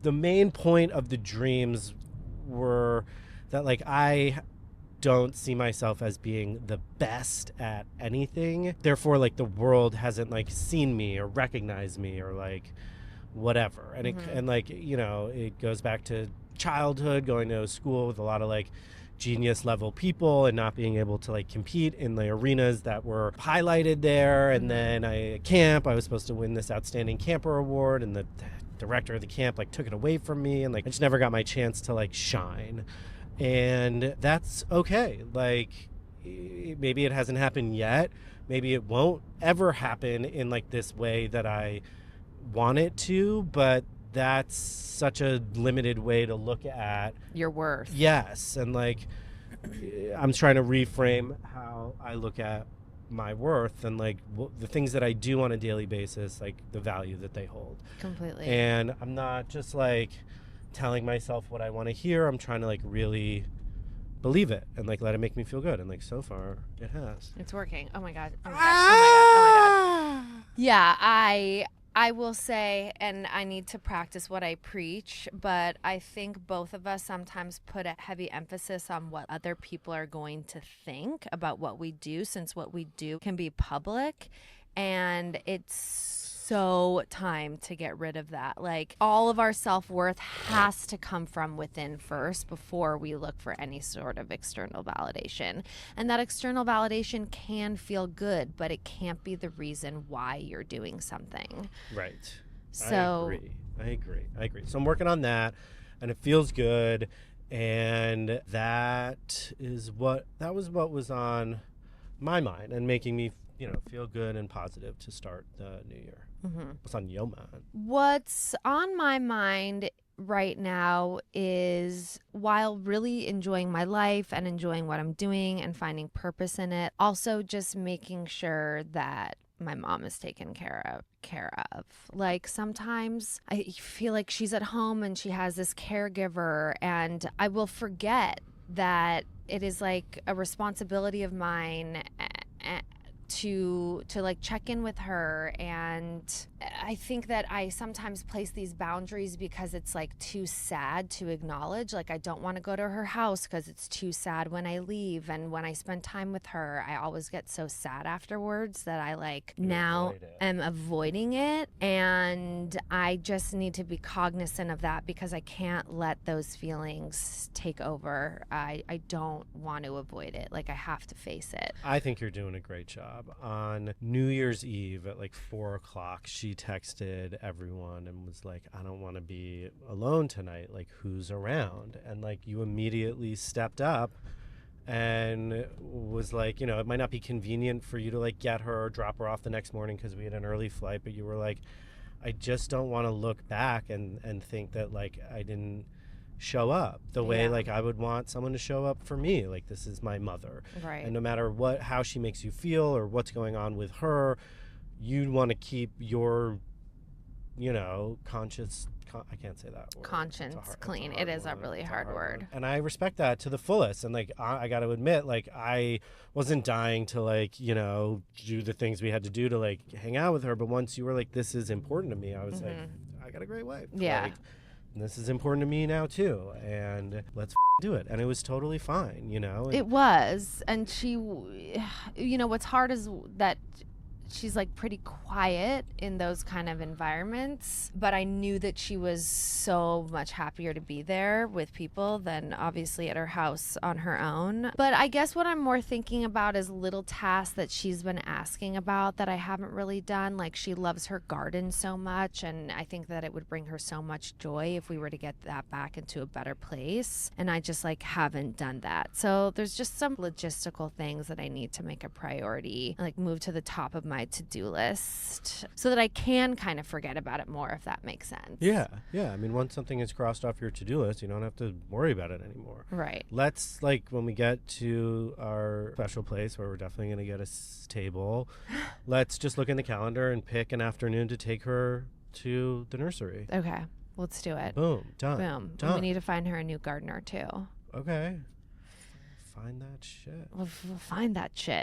The main point of the dreams were that, like, I don't see myself as being the best at anything. Therefore, like, the world hasn't, like, seen me or recognized me or, like, whatever. And and like, you know, it goes back to childhood, going to school with a lot of, like, genius level people and not being able to, like, compete in the arenas that were highlighted there. And then at camp, I was supposed to win this outstanding camper award, and the director of the camp, like, took it away from me, and, like, I just never got my chance to, like, shine. And that's okay. Like, maybe it hasn't happened yet. Maybe it won't ever happen in, like, this way that I want it to, but that's such a limited way to look at your worth. Yes. And, like, I'm trying to reframe how I look at my worth and, like, the things that I do on a daily basis, like the value that they hold. Completely. And I'm not just, like, telling myself what I want to hear. I'm trying to, like, really believe it and, like, let it make me feel good. And, like, so far it has. It's working. Oh my God. Oh my God. Oh my God. Oh my God. Yeah, I will say, and I need to practice what I preach, but I think both of us sometimes put a heavy emphasis on what other people are going to think about what we do, since what we do can be public. And it's so time to get rid of that. Like, all of our self-worth has to come from within first before we look for any sort of external validation. And that external validation can feel good, but it can't be the reason why you're doing something. Right. So I agree. So I'm working on that, and it feels good. And that was what was on my mind and making me, you know, feel good and positive to start the new year. What's on your mind? What's on my mind right now is, while really enjoying my life and enjoying what I'm doing and finding purpose in it, also just making sure that my mom is taken care of. Like, sometimes I feel like she's at home and she has this caregiver, and I will forget that it is, like, a responsibility of mine to like check in with her. And I think that I sometimes place these boundaries because it's, like, too sad to acknowledge. Like, I don't want to go to her house because it's too sad when I leave, and when I spend time with her, I always get so sad afterwards that I, like, now am avoiding it. And I just need to be cognizant of that, because I can't let those feelings take over. I don't want to avoid it. Like, I have to face it. I think you're doing a great job. On New Year's Eve at, like, 4:00, she texted everyone and was like, I don't want to be alone tonight. Like, who's around? And, like, you immediately stepped up and was like, you know, it might not be convenient for you to, like, get her or drop her off the next morning because we had an early flight, but you were like, I just don't want to look back and think that, like, I didn't show up the way like I would want someone to show up for me. Like, this is my mother, right? And no matter how she makes you feel or what's going on with her, you want to keep your, you know, I can't say that word. Conscience clean. It is a really hard word. And I respect that to the fullest. And, like, I got to admit, like, I wasn't dying to, like, you know, do the things we had to do to, like, hang out with her. But once you were like, this is important to me, I was like, I got a great wife. Yeah. Like, this is important to me now too, and let's do it. And it was totally fine, you know. It was. And she, you know, what's hard is that she's, like, pretty quiet in those kind of environments, but I knew that she was so much happier to be there with people than obviously at her house on her own. But I guess what I'm more thinking about is little tasks that she's been asking about that I haven't really done. Like, she loves her garden so much, and I think that it would bring her so much joy if we were to get that back into a better place, and I just, like, haven't done that. So there's just some logistical things that I need to make a priority, like move to the top of my to-do list so that I can kind of forget about it more, if that makes sense. Yeah. I mean, once something is crossed off your to-do list, you don't have to worry about it anymore. Right. Let's, like, when we get to our special place where we're definitely going to get a table, let's just look in the calendar and pick an afternoon to take her to the nursery. Okay. Let's do it. Boom. Done. Boom. Done. And we need to find her a new gardener too. Okay. Find that shit. We'll find that shit.